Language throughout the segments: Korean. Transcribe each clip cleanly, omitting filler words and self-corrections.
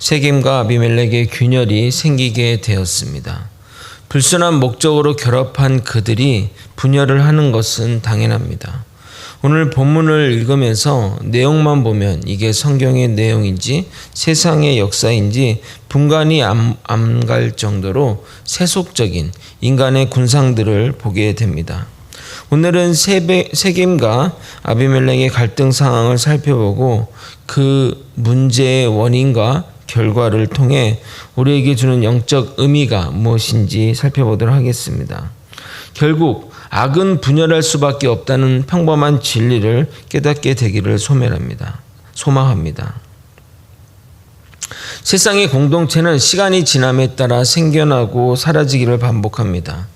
세겜과 아비멜렉의 균열이 생기게 되었습니다. 불순한 목적으로 결합한 그들이 분열을 하는 것은 당연합니다. 오늘 본문을 읽으면서 내용만 보면 이게 성경의 내용인지 세상의 역사인지 분간이 안 갈 정도로 세속적인 인간의 군상들을 보게 됩니다. 오늘은 세겜과 아비멜렉의 갈등 상황을 살펴보고 그 문제의 원인과 결과를 통해 우리에게 주는 영적 의미가 무엇인지 살펴보도록 하겠습니다. 결국 악은 분열할 수밖에 없다는 평범한 진리를 깨닫게 되기를 소망합니다. 세상의 공동체는 시간이 지남에 따라 생겨나고 사라지기를 반복합니다.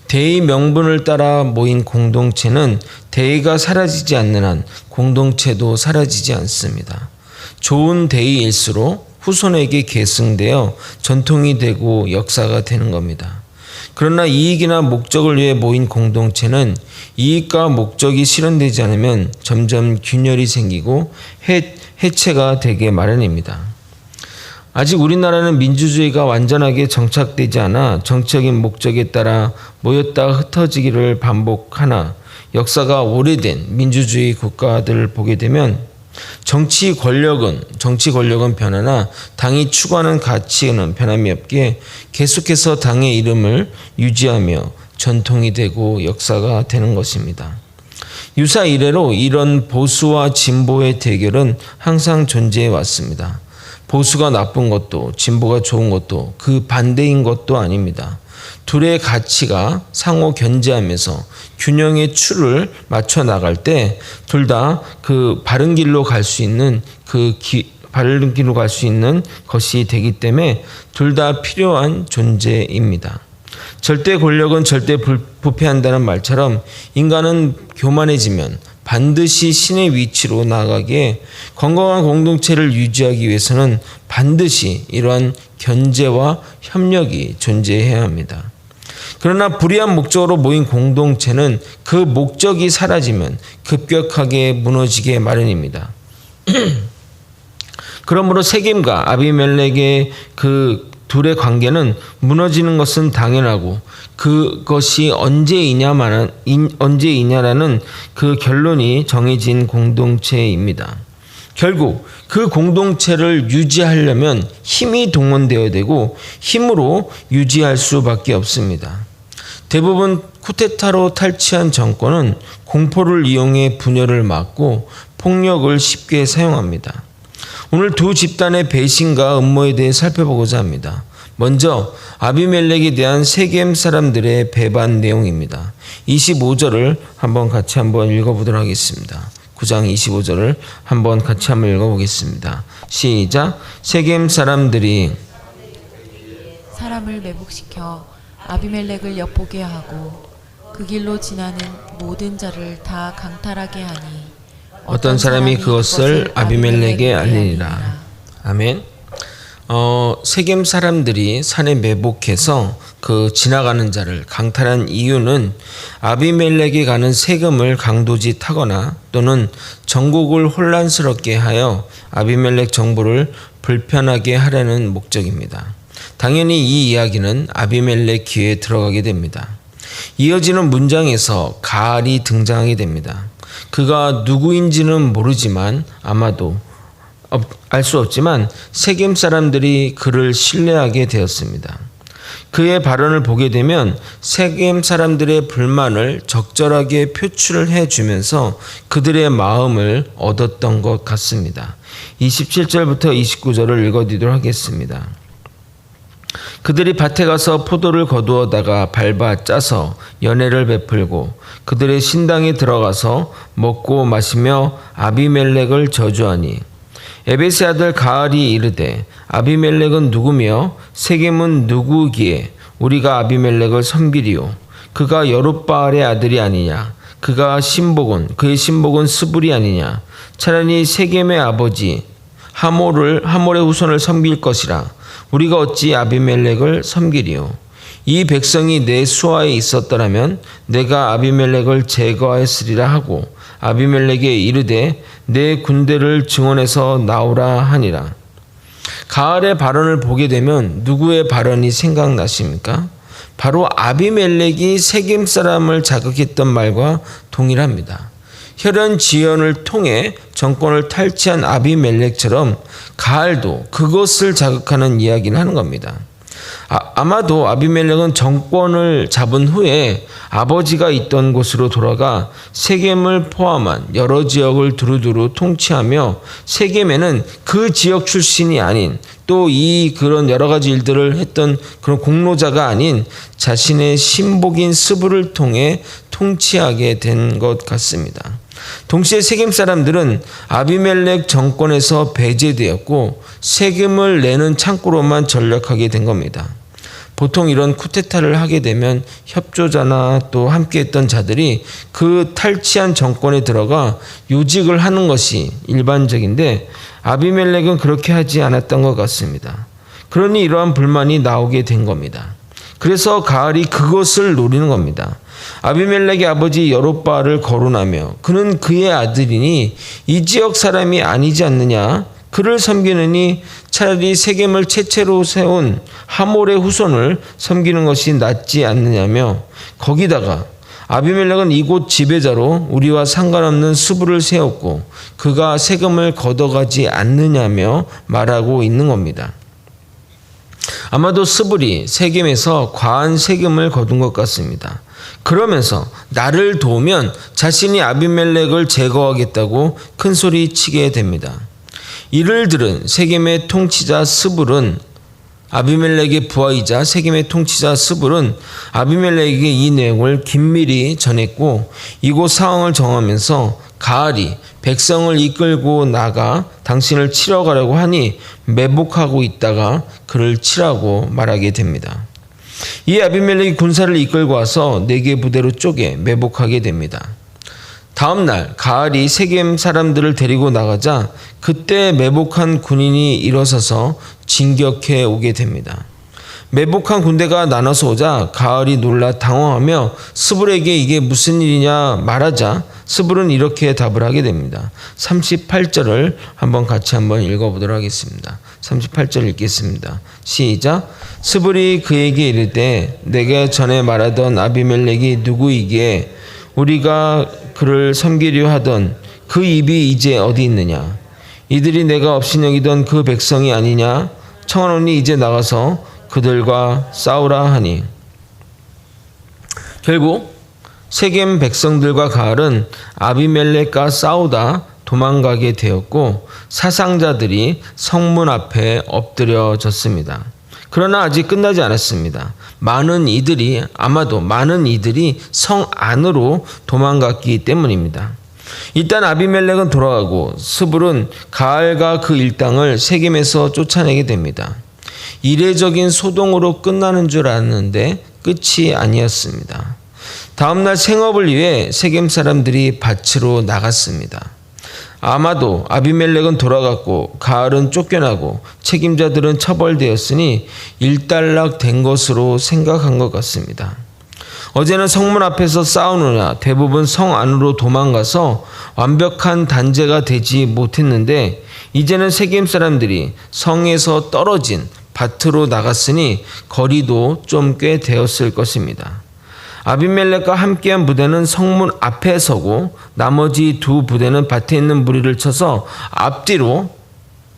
대의 명분을 따라 모인 공동체는 대의가 사라지지 않는 한 공동체도 사라지지 않습니다. 좋은 대의일수록 후손에게 계승되어 전통이 되고 역사가 되는 겁니다. 그러나 이익이나 목적을 위해 모인 공동체는 이익과 목적이 실현되지 않으면 점점 균열이 생기고 해체가 되게 마련입니다. 아직 우리나라는 민주주의가 완전하게 정착되지 않아 정치적인 목적에 따라 모였다가 흩어지기를 반복하나 역사가 오래된 민주주의 국가들을 보게 되면 정치 권력은 변하나 당이 추구하는 가치는 변함이 없기에 계속해서 당의 이름을 유지하며 전통이 되고 역사가 되는 것입니다. 유사 이래로 이런 보수와 진보의 대결은 항상 존재해 왔습니다. 보수가 나쁜 것도 진보가 좋은 것도 그 반대인 것도 아닙니다. 둘의 가치가 상호 견제하면서 균형의 추를 맞춰 나갈 때 둘 다 그 바른 길로 갈 수 있는 것이 되기 때문에 둘 다 필요한 존재입니다. 절대 권력은 절대 부패한다는 말처럼 인간은 교만해지면 반드시 신의 위치로 나아가기에 건강한 공동체를 유지하기 위해서는 반드시 이러한 견제와 협력이 존재해야 합니다. 그러나 불의한 목적으로 모인 공동체는 그 목적이 사라지면 급격하게 무너지게 마련입니다. 그러므로 세겜과 아비멜렉의 그 둘의 관계는 무너지는 것은 당연하고 그것이 언제이냐라는 그 결론이 정해진 공동체입니다. 결국 그 공동체를 유지하려면 힘이 동원되어야 되고 힘으로 유지할 수밖에 없습니다. 대부분 쿠데타로 탈취한 정권은 공포를 이용해 분열을 막고 폭력을 쉽게 사용합니다. 오늘 두 집단의 배신과 음모에 대해 살펴보고자 합니다. 먼저 아비멜렉에 대한 세겜 사람들의 배반 내용입니다. 25절을 같이 한번 읽어보도록 하겠습니다. 9장 25절을 같이 한번 읽어보겠습니다. 시작. 세겜 사람들이 사람을 매복시켜 아비멜렉을 엿보게 하고 그 길로 지나는 모든 자를 다 강탈하게 하니 어떤 사람이 그것을 아비멜렉에 알리니라. 아멘. 세겜 사람들이 산에 매복해서 그 지나가는 자를 강탈한 이유는 아비멜렉에 가는 세금을 강도지 타거나 또는 전국을 혼란스럽게 하여 아비멜렉 정부를 불편하게 하려는 목적입니다. 당연히 이 이야기는 아비멜렉 귀에 들어가게 됩니다. 이어지는 문장에서 가알이 등장하게 됩니다. 그가 누구인지는 모르지만 아마도 알 수 없지만 세겜 사람들이 그를 신뢰하게 되었습니다. 그의 발언을 보게 되면 세겜 사람들의 불만을 적절하게 표출을 해주면서 그들의 마음을 얻었던 것 같습니다. 27절부터 29절을 읽어드리도록 하겠습니다. 그들이 밭에 가서 포도를 거두어다가 밟아 짜서 연회를 베풀고 그들의 신당에 들어가서 먹고 마시며 아비멜렉을 저주하니 에베스의 아들 가알이 이르되 아비멜렉은 누구며 세겜은 누구기에 우리가 아비멜렉을 섬기리요 그가 여룻바알의 아들이 아니냐 그의 신복은 스불이 아니냐 차라리 세겜의 아버지 하몰의 후손을 섬길 것이라 우리가 어찌 아비멜렉을 섬기리요 이 백성이 내 수하에 있었더라면 내가 아비멜렉을 제거하였으리라 하고 아비멜렉에 이르되 내 군대를 증원해서 나오라 하니라. 가을의 발언을 보게 되면 누구의 발언이 생각나십니까? 바로 아비멜렉이 세겜 사람을 자극했던 말과 동일합니다. 혈연 지연을 통해 정권을 탈취한 아비멜렉처럼 가을도 그것을 자극하는 이야기를 하는 겁니다. 아마도 아비멜렉은 정권을 잡은 후에 아버지가 있던 곳으로 돌아가 세겜을 포함한 여러 지역을 두루두루 통치하며 세겜에는 그 지역 출신이 아닌 또 그런 여러 가지 일들을 했던 그런 공로자가 아닌 자신의 신복인 스불을 통해 통치하게 된 것 같습니다. 동시에 세겜 사람들은 아비멜렉 정권에서 배제되었고 세금을 내는 창고로만 전락하게 된 겁니다. 보통 이런 쿠데타를 하게 되면 협조자나 또 함께했던 자들이 그 탈취한 정권에 들어가 요직을 하는 것이 일반적인데 아비멜렉은 그렇게 하지 않았던 것 같습니다. 그러니 이러한 불만이 나오게 된 겁니다. 그래서 가을이 그것을 노리는 겁니다. 아비멜렉의 아버지 여롯바알을 거론하며 그는 그의 아들이니 이 지역 사람이 아니지 않느냐, 그를 섬기느니 차라리 세겜을 채채로 세운 하몰의 후손을 섬기는 것이 낫지 않느냐며, 거기다가 아비멜렉은 이곳 지배자로 우리와 상관없는 스불을 세웠고 그가 세금을 걷어가지 않느냐며 말하고 있는 겁니다. 아마도 스불이 세겜에서 과한 세금을 거둔 것 같습니다. 그러면서 나를 도우면 자신이 아비멜렉을 제거하겠다고 큰 소리 치게 됩니다. 이를 들은 세겜의 통치자 스불은 아비멜렉의 부하이자 세겜의 통치자 스불은 아비멜렉에게 이 내용을 긴밀히 전했고 이곳 상황을 정하면서 가알이 백성을 이끌고 나가 당신을 치러 가려고 하니 매복하고 있다가 그를 치라고 말하게 됩니다. 이 아비멜렉이 군사를 이끌고 와서 4개 부대로 쪼개 매복하게 됩니다. 다음 날 가알이 세겜 사람들을 데리고 나가자 그때 매복한 군인이 일어서서 진격해 오게 됩니다. 매복한 군대가 나눠서 오자 가알이 놀라 당황하며 스불에게 이게 무슨 일이냐 말하자 스불은 이렇게 답을 하게 됩니다. 38절을 같이 읽어보도록 하겠습니다. 38절 읽겠습니다. 시작. 스불이 그에게 이르되 내가 전에 말하던 아비멜렉이 누구이기에 우리가 그를 섬기려 하던 그 입이 이제 어디 있느냐? 이들이 내가 없이 여기던 그 백성이 아니냐? 청하노니 이제 나가서 그들과 싸우라 하니, 결국 세겜 백성들과 가알은 아비멜렉과 싸우다 도망가게 되었고 사상자들이 성문 앞에 엎드려졌습니다. 그러나 아직 끝나지 않았습니다. 아마도 많은 이들이 성 안으로 도망갔기 때문입니다. 일단 아비멜렉은 돌아가고 스불은 가알과 그 일당을 세겜에서 쫓아내게 됩니다. 이례적인 소동으로 끝나는 줄 알았는데 끝이 아니었습니다. 다음날 생업을 위해 세겜 사람들이 밭으로 나갔습니다. 아마도 아비멜렉은 돌아갔고 가알은 쫓겨나고 책임자들은 처벌되었으니 일단락된 것으로 생각한 것 같습니다. 어제는 성문 앞에서 싸우느냐 대부분 성 안으로 도망가서 완벽한 단죄가 되지 못했는데 이제는 세겜 사람들이 성에서 떨어진 밭으로 나갔으니 거리도 좀 꽤 되었을 것입니다. 아비멜렉과 함께한 부대는 성문 앞에 서고 나머지 2 부대는 밭에 있는 무리를 쳐서 앞뒤로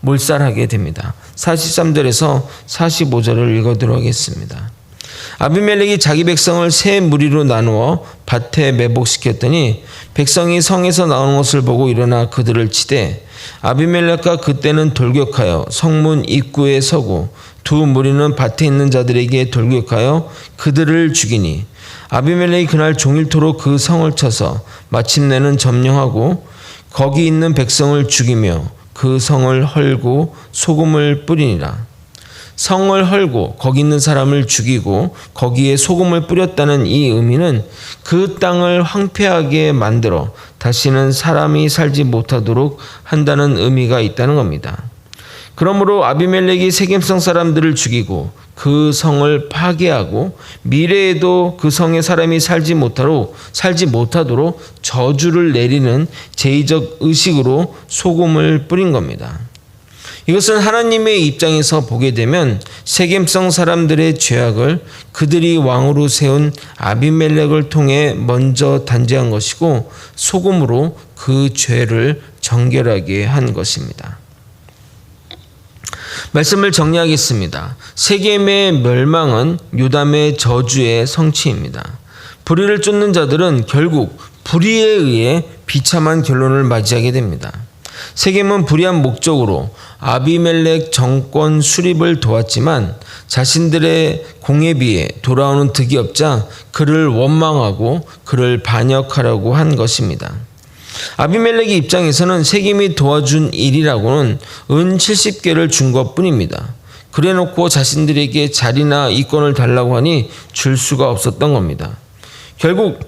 몰살하게 됩니다. 43절에서 45절을 읽어드리도록 하겠습니다. 아비멜렉이 자기 백성을 3 무리로 나누어 밭에 매복시켰더니 백성이 성에서 나오는 것을 보고 일어나 그들을 치되 아비멜렉과 그때는 돌격하여 성문 입구에 서고 2 무리는 밭에 있는 자들에게 돌격하여 그들을 죽이니 아비멜렉이 그날 종일토록 그 성을 쳐서 마침내는 점령하고 거기 있는 백성을 죽이며 그 성을 헐고 소금을 뿌리니라. 성을 헐고 거기 있는 사람을 죽이고 거기에 소금을 뿌렸다는 이 의미는 그 땅을 황폐하게 만들어 다시는 사람이 살지 못하도록 한다는 의미가 있다는 겁니다. 그러므로 아비멜렉이 세겜성 사람들을 죽이고 그 성을 파괴하고 미래에도 그 성에 사람이 살지 못하도록 저주를 내리는 제의적 의식으로 소금을 뿌린 겁니다. 이것은 하나님의 입장에서 보게 되면 세겜성 사람들의 죄악을 그들이 왕으로 세운 아비멜렉을 통해 먼저 단죄한 것이고 소금으로 그 죄를 정결하게 한 것입니다. 말씀을 정리하겠습니다. 세겜의 멸망은 요담의 저주의 성취입니다. 불의를 쫓는 자들은 결국 불의에 의해 비참한 결론을 맞이하게 됩니다. 세겜은 불의한 목적으로 아비멜렉 정권 수립을 도왔지만 자신들의 공에 비해 돌아오는 득이 없자 그를 원망하고 그를 반역하려고 한 것입니다. 아비멜렉의 입장에서는 세겜이 도와준 일이라고는 은 70개를 준 것뿐입니다. 그래놓고 자신들에게 자리나 이권을 달라고 하니 줄 수가 없었던 겁니다. 결국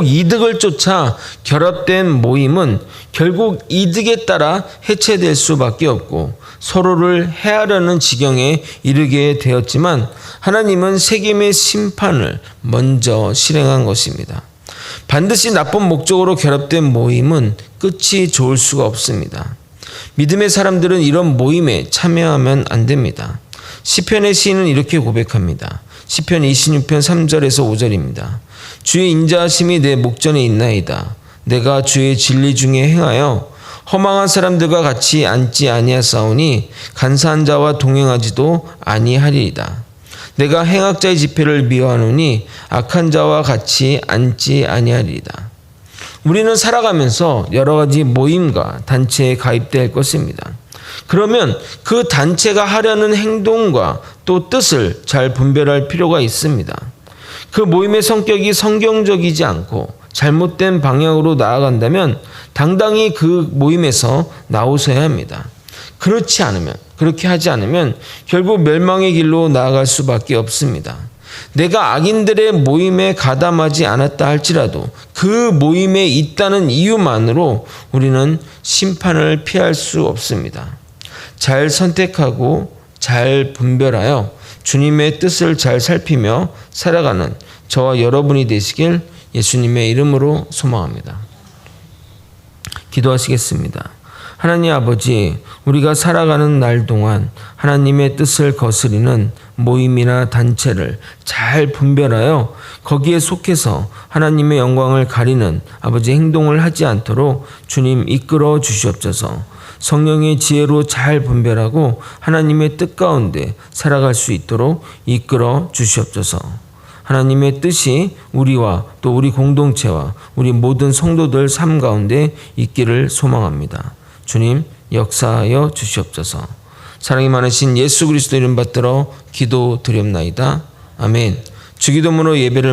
이득을 쫓아 결합된 모임은 결국 이득에 따라 해체될 수밖에 없고 서로를 해하려는 지경에 이르게 되었지만 하나님은 세겜의 심판을 먼저 실행한 것입니다. 반드시 나쁜 목적으로 결합된 모임은 끝이 좋을 수가 없습니다. 믿음의 사람들은 이런 모임에 참여하면 안 됩니다. 시편의 시인은 이렇게 고백합니다. 시편 26편 3절에서 5절입니다. 주의 인자하심이 내 목전에 있나이다. 내가 주의 진리 중에 행하여 허망한 사람들과 같이 앉지 아니하사오니 간사한 자와 동행하지도 아니하리이다. 내가 행악자의 집회를 미워하노니 악한 자와 같이 앉지 아니하리이다. 우리는 살아가면서 여러 가지 모임과 단체에 가입될 것입니다. 그러면 그 단체가 하려는 행동과 또 뜻을 잘 분별할 필요가 있습니다. 그 모임의 성격이 성경적이지 않고 잘못된 방향으로 나아간다면 당당히 그 모임에서 나오셔야 합니다. 그렇게 하지 않으면 결국 멸망의 길로 나아갈 수밖에 없습니다. 내가 악인들의 모임에 가담하지 않았다 할지라도 그 모임에 있다는 이유만으로 우리는 심판을 피할 수 없습니다. 잘 선택하고 잘 분별하여 주님의 뜻을 잘 살피며 살아가는 저와 여러분이 되시길 예수님의 이름으로 소망합니다. 기도하시겠습니다. 하나님 아버지, 우리가 살아가는 날 동안 하나님의 뜻을 거스리는 모임이나 단체를 잘 분별하여 거기에 속해서 하나님의 영광을 가리는 아버지 행동을 하지 않도록 주님 이끌어 주시옵소서. 성령의 지혜로 잘 분별하고 하나님의 뜻 가운데 살아갈 수 있도록 이끌어 주시옵소서. 하나님의 뜻이 우리와 또 우리 공동체와 우리 모든 성도들 삶 가운데 있기를 소망합니다. 주님 역사하여 주시옵소서. 사랑이 많으신 예수 그리스도 이름 받들어 기도드렸나이다. 아멘. 주기도문으로 예배를